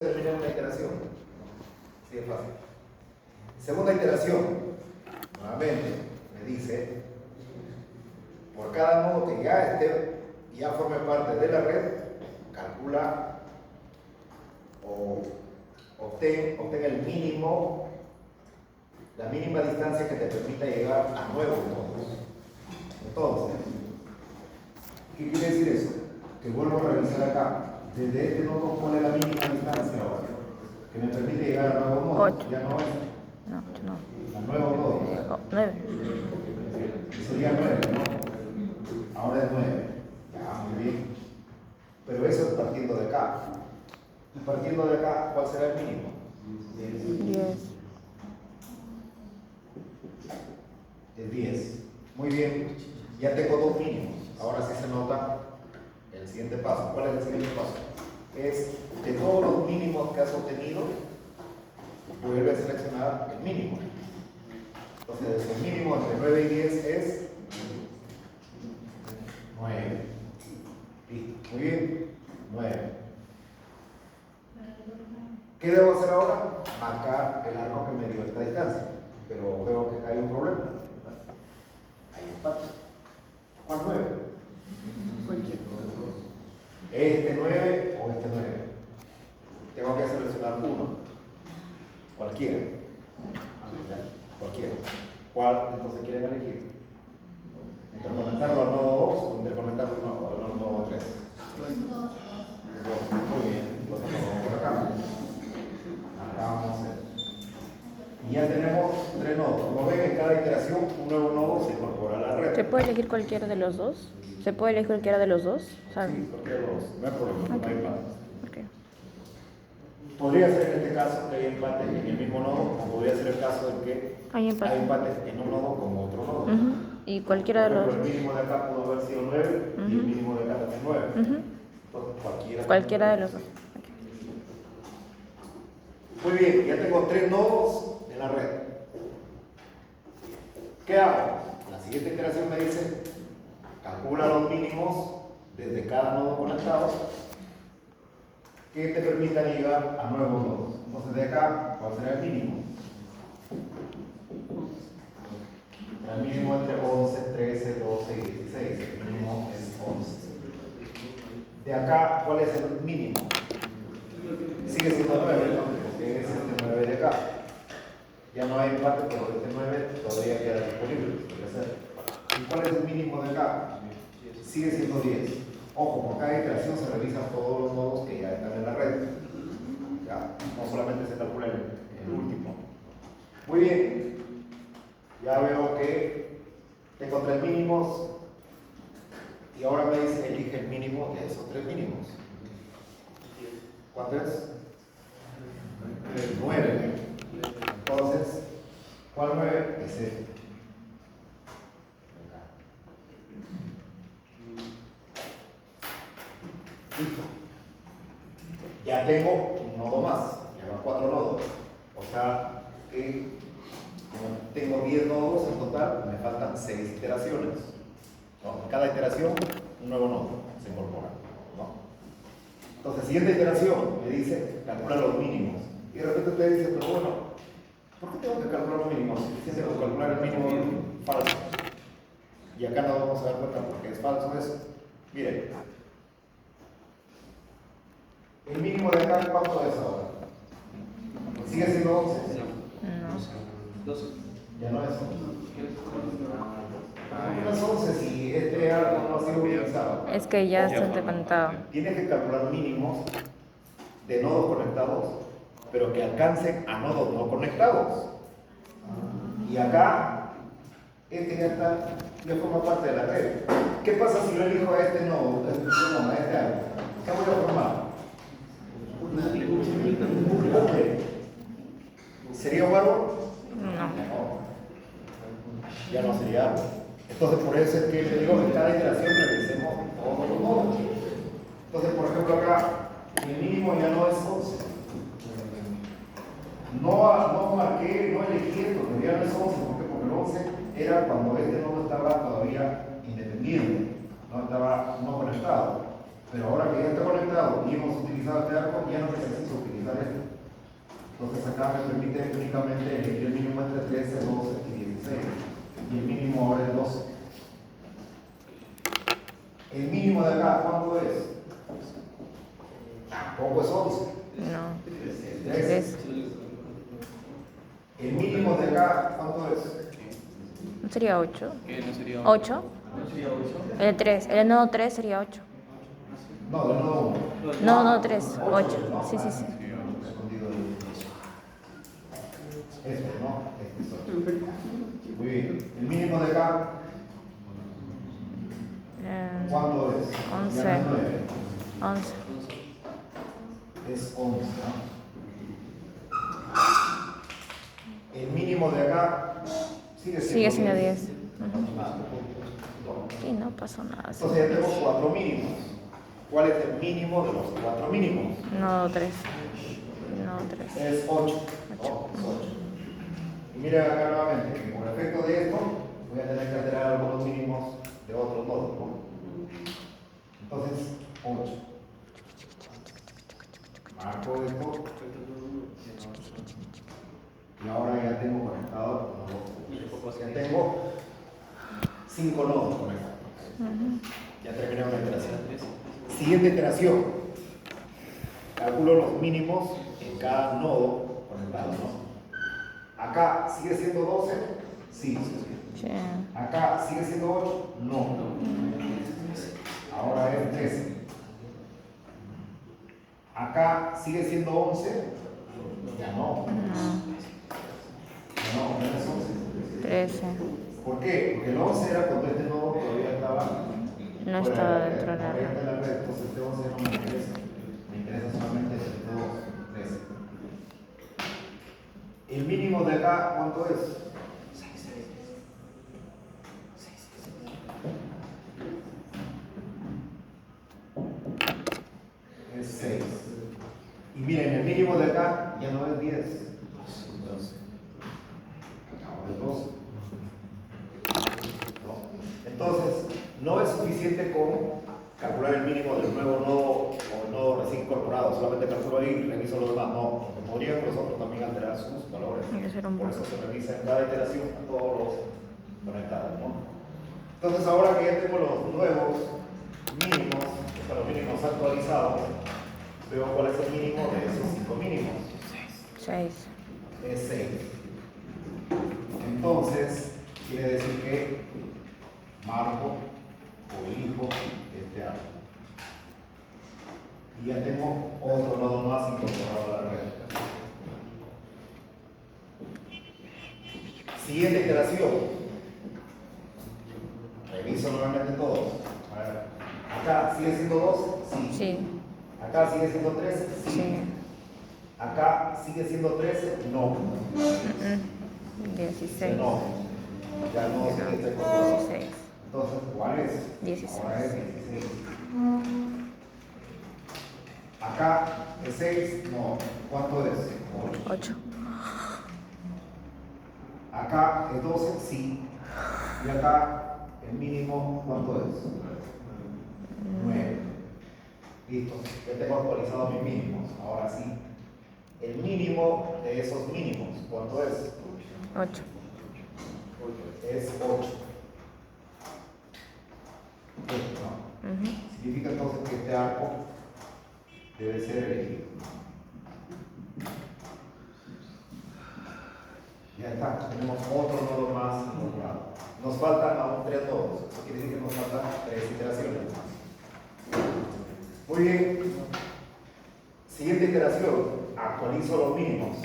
termina una iteración. Así de fácil. Segunda iteración. Nuevamente me dice, por cada nodo que ya forme parte de la red, calcula o obtén el mínimo, la mínima distancia que te permita llegar a nuevos nodos. Entonces, ¿qué quiere decir eso? Que vuelvo a revisar acá. Desde este nodo, ¿cuál es la mínima distancia ahora? Que me permite llegar a nuevos nodos. 8. Ya no es. No, 8 no. A nuevos nodos. 9. Sería 9, ¿no? Ahora es 9. Ya, muy bien. Pero eso es partiendo de acá. Y partiendo de acá, ¿cuál será el mínimo? 10. El 10. Muy bien. Ya tengo dos mínimos. Ahora sí se nota el siguiente paso. ¿Cuál es el siguiente paso? Es de todos los mínimos que has obtenido, vuelve a seleccionar el mínimo. Entonces, el mínimo entre 9 y 10 es 9. Listo. Muy bien. 9. ¿Qué debo hacer ahora? Marcar el arco que me dio esta distancia. Pero veo que hay un problema. Hay empate. ¿Cuál 9? ¿Este 9 o este 9? Tengo que seleccionar uno. Cualquiera. Cualquiera. ¿Cuál entonces quieren elegir? Interconectarlo al nodo 2 o interconectarlo al nodo 3. Muy bien. Entonces lo vamos por acá. Acá vamos a hacer. Y ya tenemos 3 nodos. Como ven, en cada iteración un nuevo nodo se incorpora a la red. ¿Se puede elegir cualquiera de los dos? ¿Se puede elegir cualquiera de los dos? Sí, cualquiera de los dos. No hay problema, no hay empate. Okay. Podría ser en este caso que hay empate en el mismo nodo, o podría ser el caso de que Hay empate en un nodo como otro nodo. Y cualquiera de Por los ejemplo, dos. el mínimo de acá pudo haber sido 9 y el mínimo de acá también 9. Entonces, Cualquiera de los dos. Muy bien, ya tengo 3 nodos en la red. ¿Qué hago? La siguiente iteración me dice, calcula los mínimos desde cada nodo conectado que te permitan llegar a nuevos nodos. Entonces, de acá, ¿cuál será el mínimo? El mínimo entre 11, 13, 12 y 16. El mínimo es 11. De acá, ¿cuál es el mínimo? Sigue siendo 9, ¿no? Porque es este 9 de acá. Ya no hay empate, pero este 9 todavía queda disponible. ¿Y cuál es el mínimo de acá? Sigue siendo 10. Ojo, por cada iteración se revisan todos los nodos que ya están en la red. ¿Ya? No solamente se calcula el último. Muy bien. Ya veo que tengo 3 mínimos. Y ahora me dice, elige el mínimo de esos 3 mínimos. ¿Cuánto es? 9. Entonces, ¿cuál 9? Es este. Listo. Ya tengo un nodo más, ya van 4 nodos. O sea que como tengo 10 nodos en total, me faltan 6 iteraciones. ¿No? En cada iteración, un nuevo nodo se incorpora. ¿No? Entonces, siguiente iteración me dice, calcula los mínimos. Y de repente usted dice, pero bueno, ¿por qué tengo que calcular los mínimos? Si tengo que calcular el mínimo falso. Y acá nos vamos a dar cuenta porque es falso eso. Miren, el mínimo de acá, ¿cuánto es ahora? ¿Sigue siendo 11? No. 12. Ya no es 11. No es 11 si este árbol no ha sido utilizado. Es que ya está interconectado. Tienes que calcular mínimos de nodos conectados, pero que alcancen a nodos no conectados. Y acá, este ya forma parte de la red. ¿Qué pasa si yo elijo a este nodo, a este árbol? ¿Qué voy a formar? Un bucle. ¿Sería un árbol? No. Ya no sería árbol. Entonces, por eso es que le digo que en cada iteración revisemos todos los nodos. Entonces, por ejemplo, acá, el mínimo ya no es 11. No marqué, no elegí esto, pero ya no es 11, porque el 11 era cuando este nodo estaba todavía independiente, no estaba no conectado. Pero ahora que ya está conectado y hemos utilizado este arco, ya no necesito utilizar acá me permite únicamente elegir el mínimo entre 13, 12 y 16. Y el mínimo ahora es 12. El mínimo de acá, ¿cuánto es? Tampoco es 11. No. 13. El mínimo de acá, ¿cuánto es? ¿No sería 8? ¿Qué no sería 8. El 3. El nodo 3 sería 8. No, de nuevo 1. No, 3. 8. Sí, sí, sí. Escondido esto, ¿no? Este es 8. Muy bien. El mínimo de acá, ¿cuánto es? 11. Ya no es 9. 11. Es 11, ¿no? El mínimo de acá sigue siendo 10. No. Sí, no pasó nada. Sí. Entonces ya tengo 4 mínimos. ¿Cuál es el mínimo de los 4 mínimos? Nodo 3. Nodo 3. Es 8. ¿No? Es 8. Y miren acá nuevamente que por efecto de esto voy a tener que alterar algunos mínimos de otros nodos, ¿no? Entonces, 8. Marco esto. Y ahora ya tengo conectado nodos. Ya tengo 5 nodos conectados. Ya terminé una iteración. Siguiente iteración. Calculo los mínimos en cada nodo conectado, ¿no? Acá sigue siendo 12, sí. Sí. Acá sigue siendo 8, no. Ahora es 13. Acá sigue siendo 11, ya no. No, no es 11. 13. ¿Por qué? Porque el 11 era cuando este nodo todavía estaba. No estaba dentro de la red. red. Entonces este 11 no me interesa. Me interesa solamente el 2, 13. El mínimo de acá, ¿cuánto es? 6. Y miren, el mínimo de acá ya no es 10. Ahora es 12. Entonces, no es suficiente con calcular el mínimo del nuevo nodo o el nodo recién incorporado. Solamente calculo ahí y reviso los demás. No, podrían nosotros también alterar sus valores. Por eso se revisa en cada iteración a todos los conectados, ¿no? Entonces, ahora que ya tengo los nuevos mínimos, los mínimos actualizados, veo cuál es el mínimo de esos 5 mínimos. 6. Es 6. Entonces, quiere decir que marco o elijo este árbol. Y ya tengo otro nodo más incorporado a la red. Siguiente iteración. Reviso nuevamente todos. A ver. Acá sigue siendo 2, sí. Sí. Acá sigue siendo 13, sí. Sí. Acá sigue siendo 13, no. 16. No. Ya no se está incorporado. 16. Entonces, ¿cuál es? 16. Ahora es 16. Acá es 6, no. ¿Cuánto es? 8. Acá es 12, sí. Y acá el mínimo, ¿cuánto es? 9. Listo. Ya tengo actualizado mis mínimos. Ahora sí. El mínimo de esos mínimos, ¿cuánto es? 8. Es 8. No. Significa entonces que este arco debe ser elegido. Ya está, tenemos otro nodo más incorporado. Nos faltan aún 3 nodos. Eso quiere decir que nos faltan 3 iteraciones más. Muy bien. Siguiente iteración. Actualizo los mínimos.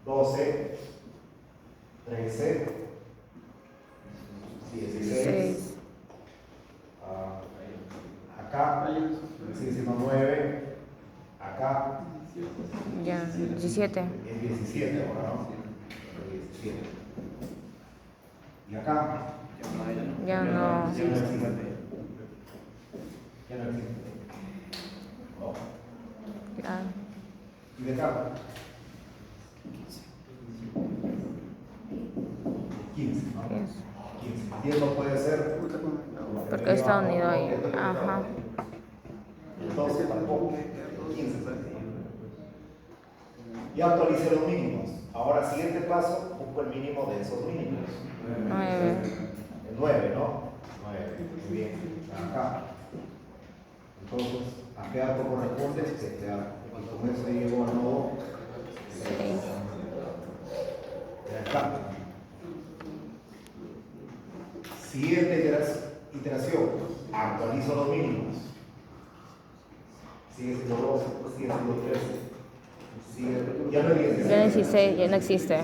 12, 13, 16. 6. Acá sigue siendo 9. Acá Ya. 17. es 17 ahora, ¿no? 17. Y acá Ya no. ya no existe. Ya no existe. No. Ya. Y de acá 15, ¿no? 15. 15. 10 no puede ser Porque está unido ahí. Ajá. Entonces tampoco. 15. Ya actualicé los mínimos. Ahora, siguiente paso, busco el mínimo de esos mínimos. 9. El 9, ¿no? 9. Muy bien. Acá. Entonces, ¿a qué arco corresponde? Este arco. Y con eso llego al nodo 6. de acá. Siguiente iteración. Actualizo los mínimos. Sigue siendo 12, sigue siendo 13. Ya no hay 16. Ya no es 16, ya no existe.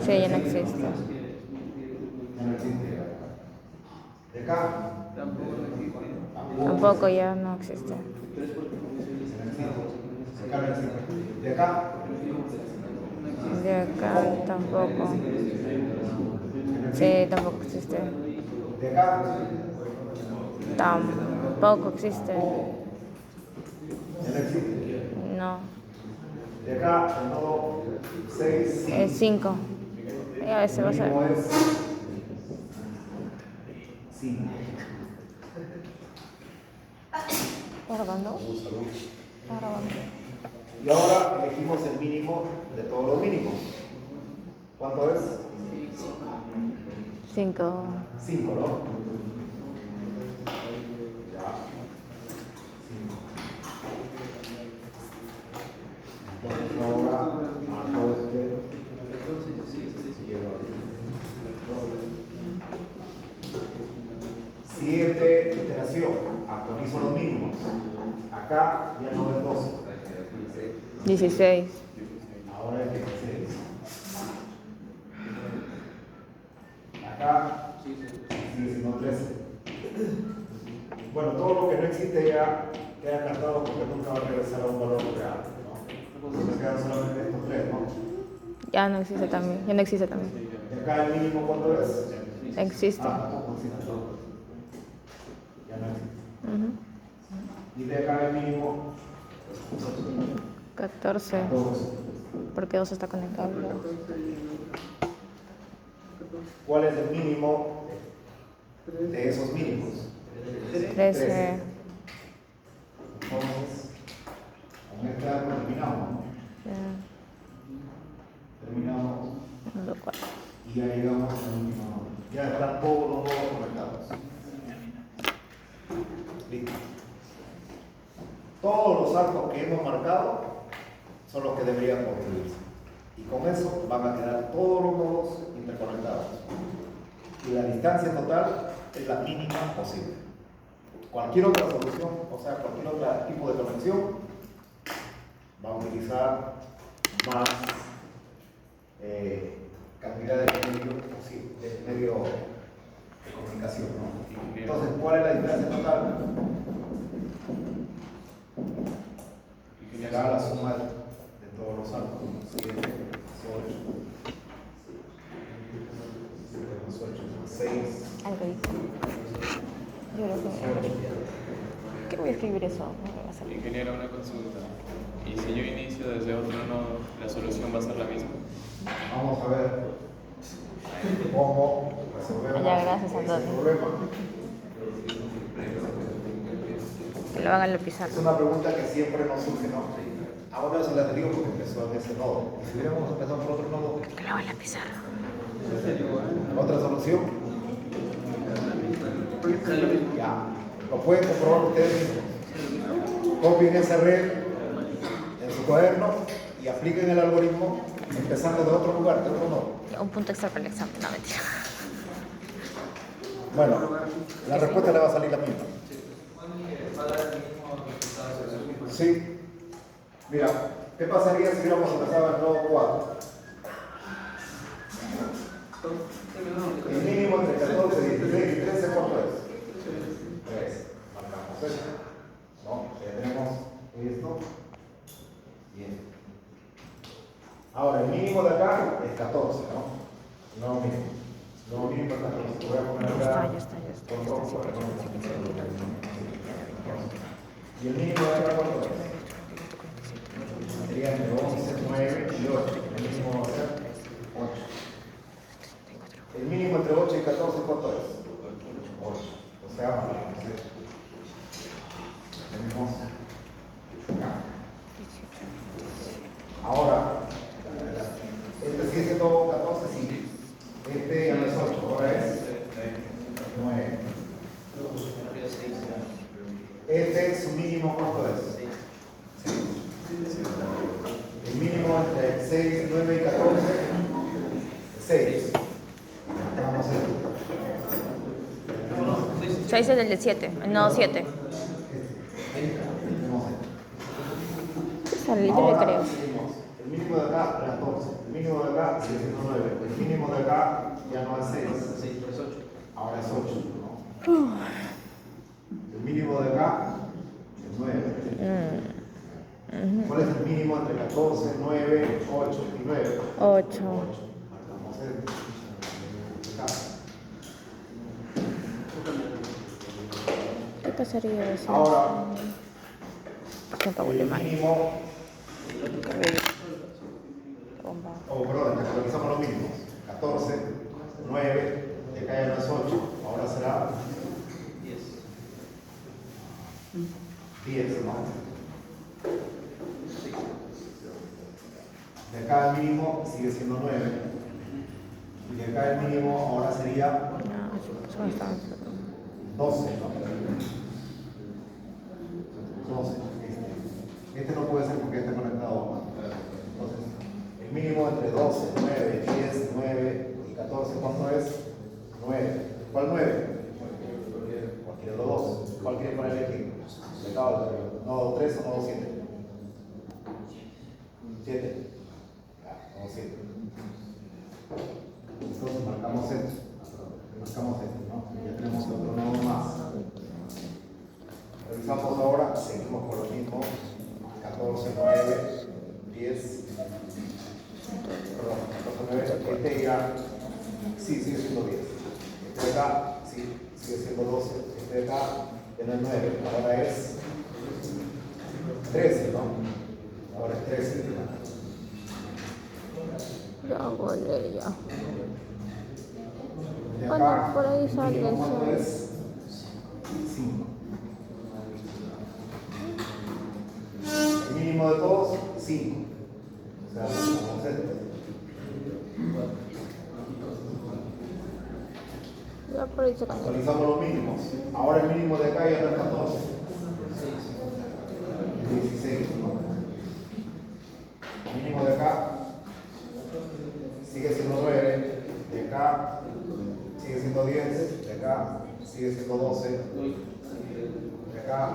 Sí, ya no existe. Ya no existe. De acá. Tampoco ya no existe. De acá no existe. De acá. De acá tampoco. Sí, tampoco existe. De acá. Tampoco existe. Ya no existe. No. De acá, el nodo 6, Es 5. Ya ese va a ser. mínimo es 5. ¿Está grabando? Está grabando. Y ahora elegimos el mínimo de todos los mínimos. ¿Cuánto es? 5. 5, ¿no? Ya. 5. Entonces ahora marco este. Siguiente iteración. Actualizo los mínimos. Acá ya no es 12. 16. Ahora es 16. Acá sigue siendo 13. Bueno, todo lo que no existe ya queda descartado porque nunca va a regresar a un valor real, ¿no? Entonces quedan solamente estos tres, ¿no? Ya no existe también. Ya no existe también. ¿Y acá el mínimo cuánto es? Existe. Tampoco existe todo. Ya no existe. Ujú. Y de acá el mínimo 14. 14. Porque 2 está conectado. ¿Cuál es el mínimo de esos mínimos? 13. Entonces, con este arco terminamos, ¿no? Terminamos Nodo 4. y ya llegamos al último nodo. Ya están todos los nodos conectados. Listo. Todos los arcos que hemos marcado son los que deberían construirse. Y con eso van a quedar todos los nodos interconectados. Y la distancia total es la mínima posible. Cualquier otra solución, o sea, cualquier otro tipo de conexión, va a utilizar más cantidad de medios posible, de medio de comunicación, ¿no? Entonces, ¿cuál es la distancia total? Será la suma de todos los arcos. 7 más 8 más 6. Algo dice. Yo creo que. ¿Qué voy a escribir eso? No me va a salir. Ingeniero, una consulta. ¿Y si yo inicio desde otro nodo, la solución va a ser la misma? Vamos a ver cómo resolvemos Ya, gracias, ese Antonio. problema. Que lo hagan en la pizarra. Es una pregunta que siempre nos surge, ¿no? Ahora se la te digo porque empezó en ese nodo. Si hubiéramos empezado por otro nodo, Que lo hagan en la pizarra. ¿otra solución? Ya. Lo pueden comprobar ustedes mismos. Copien esa red en su cuaderno y apliquen el algoritmo empezando de otro lugar, de otro nodo. Un punto extra para el examen. No, mentira. Bueno, la respuesta le va a salir la misma. Sí. Mira, ¿qué pasaría si hubiéramos empezado en el nodo 4? El mínimo entre 14, 16 y 13, ¿cuánto es? 3. Marcamos esto. ¿No? Ya tenemos esto y esto. Ahora, el mínimo de acá es 14, ¿no? No mínimo. No mínimo es 14. Voy a poner acá. Ya está. Y el mínimo de acá, ¿cuánto es? Sería entre 11, 9 y 8. El mínimo va a ser 8. El mínimo entre 8 y 14, ¿cuánto es? 8. O sea, tenemos acá. Este, su mínimo, ¿cuánto es? 6. El mínimo entre 6, 9 y 14, 6. Vamos a hacer. 6 es el de 7. No, 7. Yo le Ahora creo. seguimos. El mínimo de acá, 14. El mínimo de acá sigue siendo 9. El mínimo de acá ya no es 6. Ahora es 8. ¿No? El mínimo de acá es 9. ¿Cuál es el mínimo entre 14, 9, 8 y 9? 8. Marcamos acá. ¿Qué pasaría si Ahora, el el mínimo, bomba? perdón, actualizamos los mínimos. 14, 9, de acá ya no es 8, ahora será 10, ¿no? De acá el mínimo sigue siendo 9. Y de acá el mínimo ahora sería No, eso no está. 12, ¿no? 12. Este no puede ser porque está conectado. Entonces, el mínimo entre 12, 9, 10, 9 y 14, ¿cuánto es? 9. ¿Cuál 9? Cualquiera de los dos. ¿Cuál quiere ponerle aquí? ¿Nodo 3 o nodo 7? 7. Nodo 7. Entonces marcamos esto. ¿No? Ya tenemos otro nodo más. Revisamos ahora, seguimos con lo mismo. 14, 9, 10. Perdón, 14, 9. Este ya sí sigue siendo 10. Este de acá sí sigue siendo 12. Este de acá ya no es 9. Ahora es 13, ¿no? Ahora es 13. Ya volé ya. De Bueno, acá, por ahí el sale mínimo, eso. ¿cuánto es? 5. El mínimo de todos, 5. O sea, vamos a hacer. Ya por ahí se cambió. Actualizamos los mínimos. Ahora el mínimo de acá ya no es 14. 16. ¿No? El mínimo de acá sigue siendo 9. De acá sigue siendo 10. De acá sigue siendo 12. De acá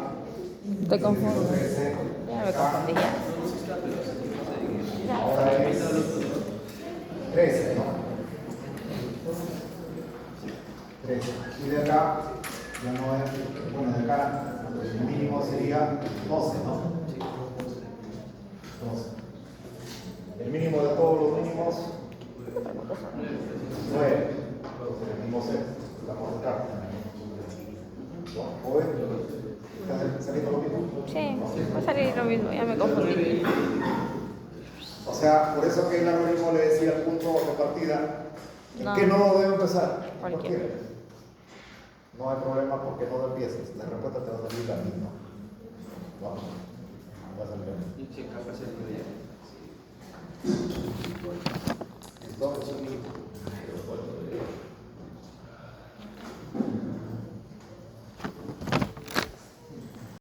Te confundo. 13. Ya me confundí ya. Ahora es 13, ¿no? 13. Y de acá ya no es, bueno, de acá el mínimo sería 12, ¿no? 12. El mínimo de todos los mínimos, 9. Entonces el mínimo se vamos acá. ¿Joven? ¿Está saliendo lo mismo? Sí, va a salir lo mismo, ya me confundí. O sea, por eso que el algoritmo le decía el punto de partida, ¿en No. qué nodo debe empezar? Cualquiera. No hay problema porque no lo empieces, la respuesta te va a salir la misma. Vamos, va a salir. ¿Listo?